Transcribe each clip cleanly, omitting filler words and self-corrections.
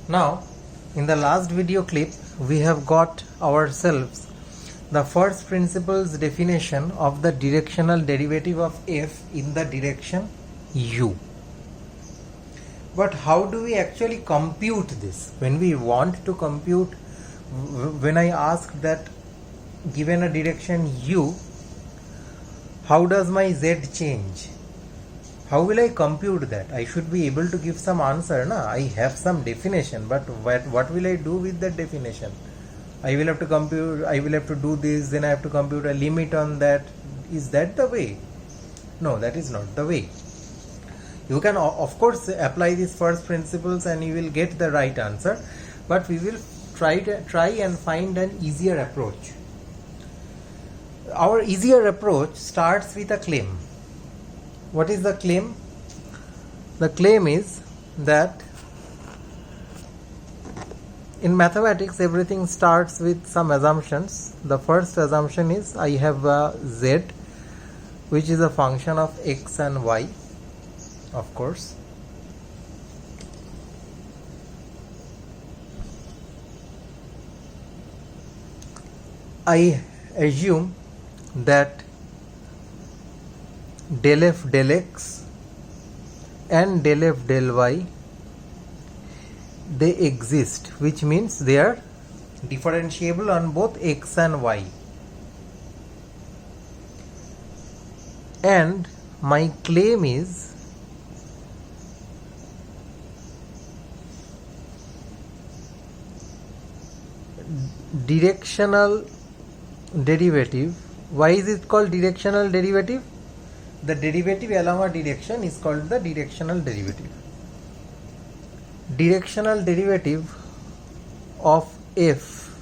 Now, in the last video clip, we have got ourselves the first principles definition of the directional derivative of f in the direction u. But how do we actually compute this? When we want to compute, when I ask that given a direction u, how does my z change? How will I compute that? I should be able to give some answer, na? I have some definition, but what will I do with that definition? I will have to compute, I will have to do this, then I have to compute a limit on that. Is that the way? No, that is not the way. You can of course apply these first principles and you will get the right answer, but we will try and find an easier approach. Our easier approach starts with a claim. What is the claim? The claim is that in mathematics everything starts with some assumptions. The first assumption is I have a z which is a function of x and y, of course. I assume that del f del x and del f del y, they exist, which means they are differentiable on both x and y. And my claim is directional derivative. Why is it called directional derivative? The derivative along a direction is called the directional derivative. Directional derivative of f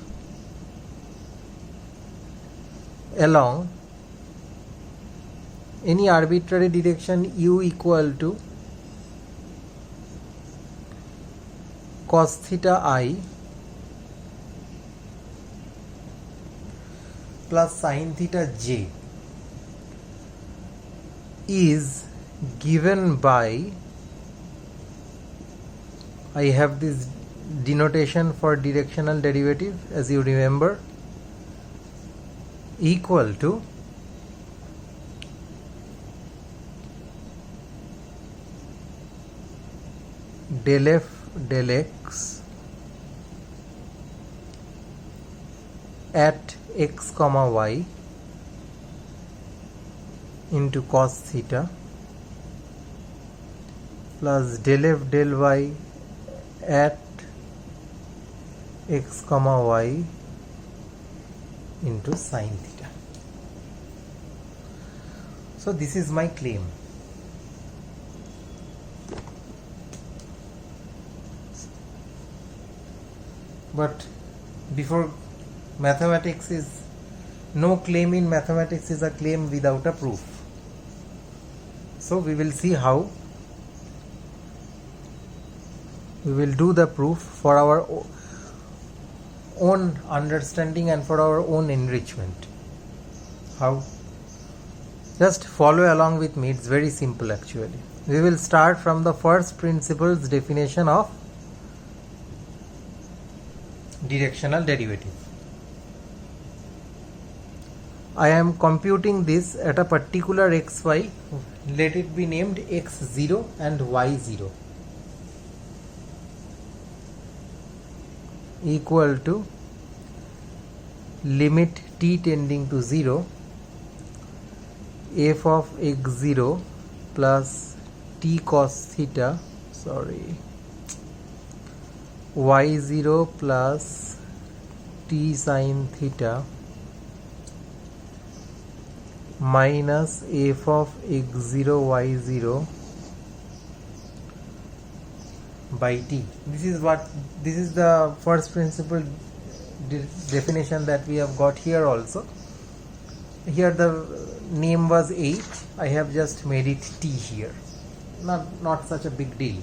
along any arbitrary direction u equal to cos theta I plus sin theta j is given by, I have this denotation for directional derivative as you remember, equal to del f del x at x comma y into cos theta plus del f del y at x comma y into sin theta. So this is my claim. But before, mathematics is, no claim in mathematics is a claim without a proof. So we will see how we will do the proof for our own understanding and for our own enrichment. How? Just follow along with me, it's very simple actually. We will start from the first principles definition of directional derivative. I am computing this at a particular xy, let it be named x0 and y0, equal to limit t tending to 0 f of x0 plus t cos theta, y0 plus t sin theta minus f of x0 y0 by t. This is the first principle definition that we have got here also. Here the name was h, I have just made it t here. Not such a big deal.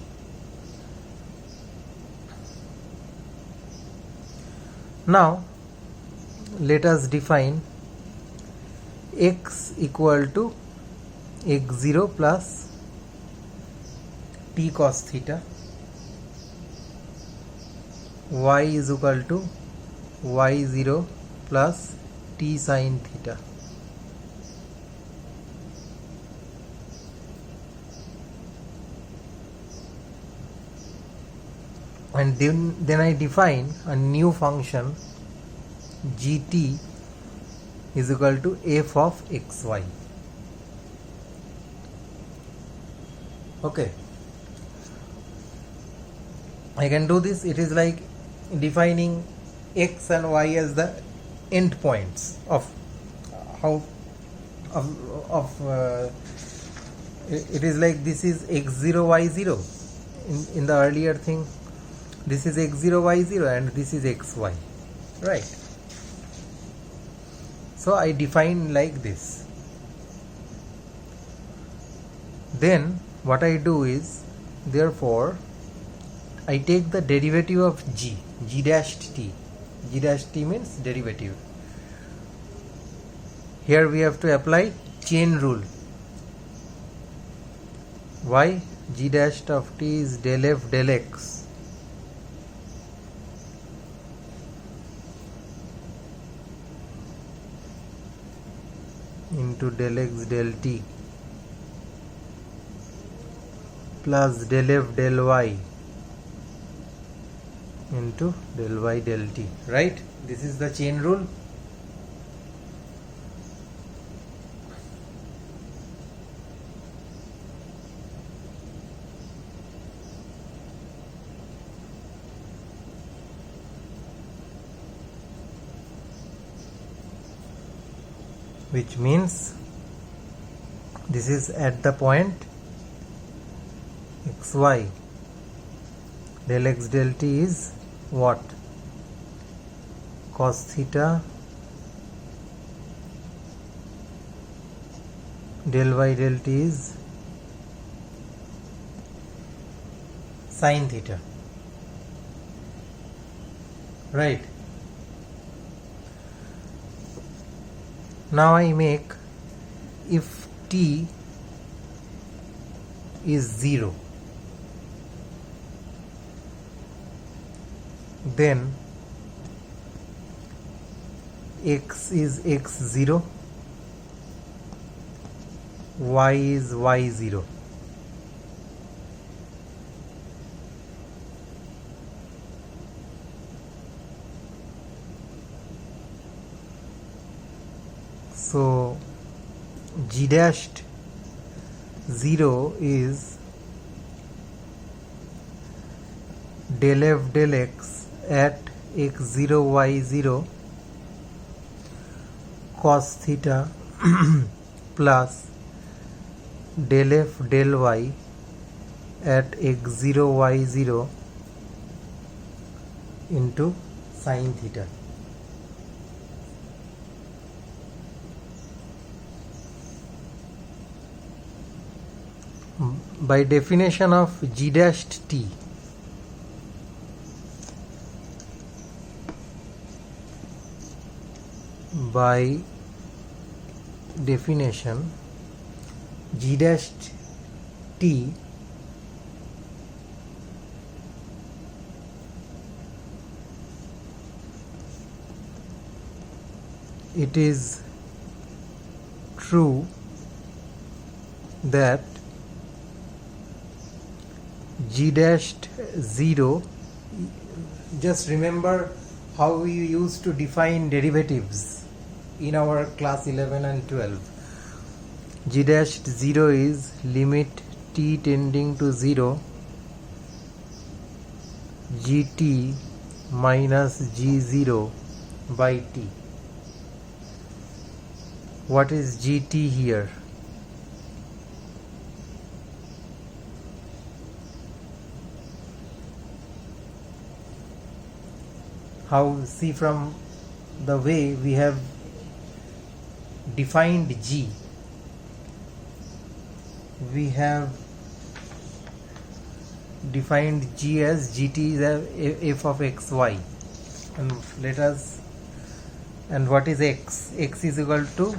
Now let us define x equal to x0 plus t cos theta y is equal to y0 plus t sine theta. And then I define a new function gt is equal to f of xy. Okay, I can do this. It is like defining x and y as the end points of how it is like this is x0 y0 in the earlier thing. This is x0 y0 and this is xy, right? So I define like this. Then what I do is, therefore I take the derivative of g dashed t. G dash t means derivative. Here we have to apply chain rule. Why? G dash of t is del f del x into del x del t plus del f del y into del y del t, right? This is the chain rule. Which means this is at the point xy. Del x del t is what? Cos theta. Del y del t is sin theta, right? Now I make, if t is 0, then x is x0, y is y0. So g dashed 0 is del f del x at x0 y0 cos theta plus del f del y at x0 y0 into sin theta. By definition of g dashed t, by definition g dashed t it is true that g dashed 0, just remember how we used to define derivatives in our class 11 and 12. G dashed 0 is limit t tending to 0 gt minus g0 by t. What is gt here? How, see, from the way we have defined g, we have defined g as gt is f of xy, and let us, and what is x? X is equal to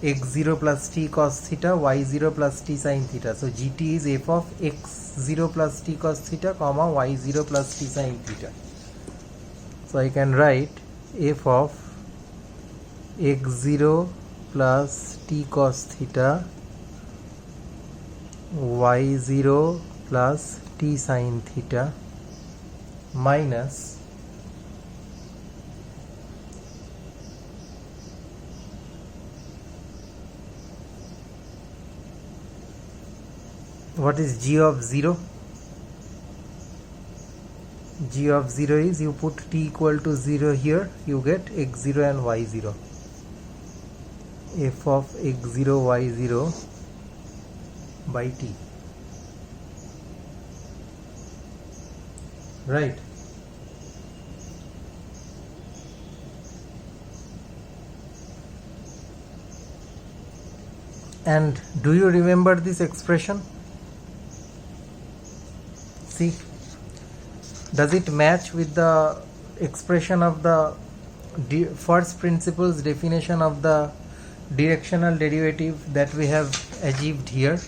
x0 plus t cos theta, y0 plus t sin theta. So gt is f of x0 plus t cos theta, comma y0 plus t sin theta. So I can write f of x0 plus t cos theta, y0 plus t sin theta, minus what is g of 0? G of 0 is, you put t equal to 0 here, you get x0 and y0. F of x0 y0 by t. Right. And do you remember this expression? See, does it match with the expression of the first principles definition of the directional derivative that we have achieved here?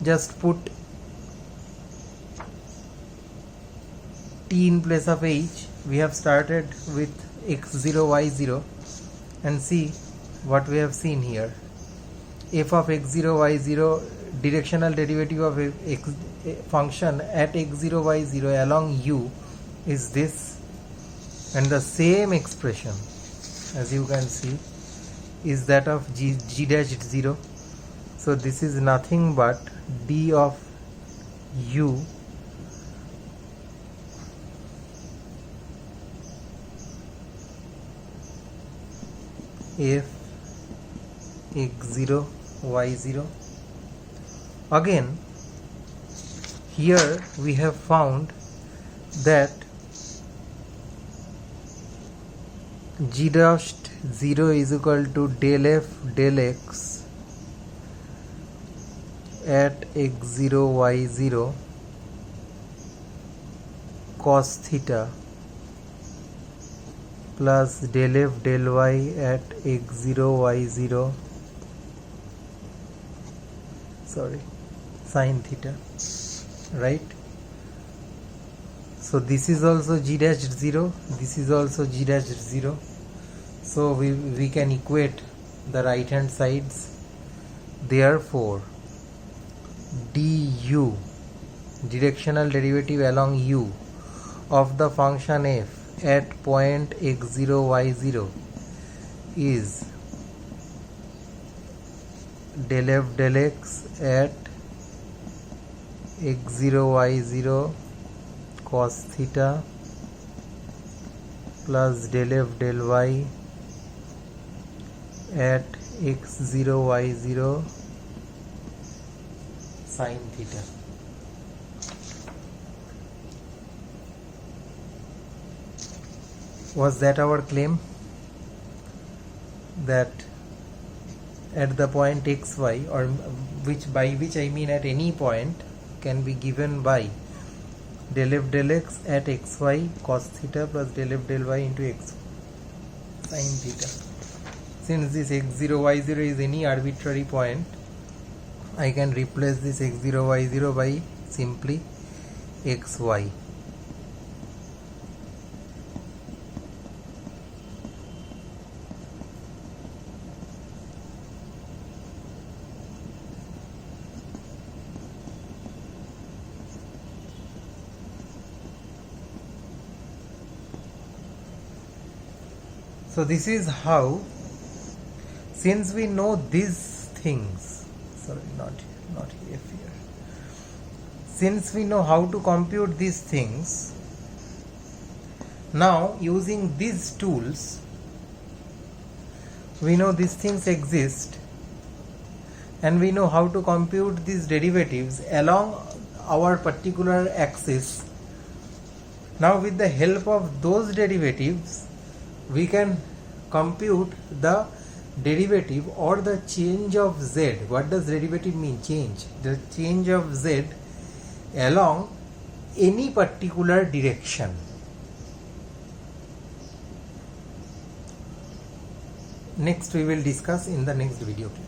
Just put t in place of h. We have started with x0 y0 and see what we have seen here. F of x0 y0, directional derivative of a function at x0 y0 along u is this, and the same expression, as you can see, is that of g dash 0. So this is nothing but d of u f x0 y0. Again, here we have found that g dash 0 is equal to del f del x at x0 y0 cos theta plus del f del y at x0 y0 sin theta, right? So this is also g dash 0, this is also g dash 0. So we can equate the right hand sides. Therefore du, directional derivative along u, of the function f at point x0 y0 is del f del x at x0 y0 cos theta plus del f del y at x0 y0 sin theta. Was that our claim? That at the point xy, or by which I mean at any point, can be given by del f del x at xy cos theta plus del f del y into x sin theta. Since this x0 y0 is any arbitrary point, I can replace this x0 y0 by simply xy. So this is how, since we know these things, not here, since we know how to compute these things, now using these tools, we know these things exist and we know how to compute these derivatives along our particular axis. Now with the help of those derivatives, we can compute the derivative or the change of z. What does derivative mean? Change. The change of z along any particular direction. next we will discuss in the next video clip.